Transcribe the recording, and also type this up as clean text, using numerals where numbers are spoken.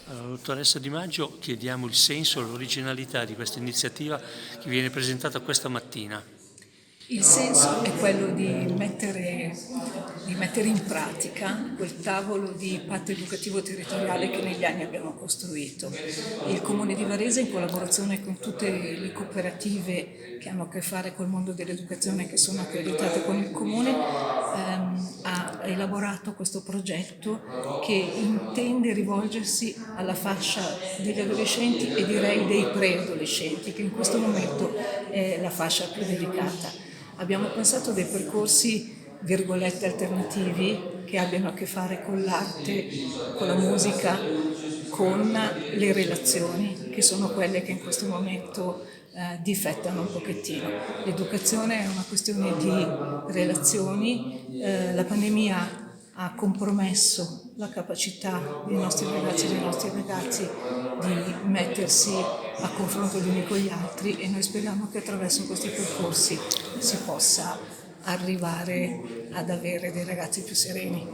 Allora, dottoressa Di Maggio, chiediamo il senso, l'originalità di questa iniziativa che viene presentata questa mattina. Il senso è quello di mettere in pratica quel tavolo di patto educativo territoriale che negli anni abbiamo costruito. Il Comune di Varese, in collaborazione con tutte le cooperative che hanno a che fare col mondo dell'educazione, che sono accreditate con il Comune, ha elaborato questo progetto che intende rivolgersi alla fascia degli adolescenti e direi dei preadolescenti, che in questo momento è la fascia più delicata. Abbiamo pensato a dei percorsi, virgolette, alternativi che abbiano a che fare con l'arte, con la musica, con le relazioni, che sono quelle che in questo momento difettano un pochettino. L'educazione è una questione di relazioni, la pandemia ha compromesso la capacità dei nostri ragazzi e dei nostri ragazzi di mettersi a confronto gli uni con gli altri, e noi speriamo che attraverso questi percorsi si possa arrivare ad avere dei ragazzi più sereni.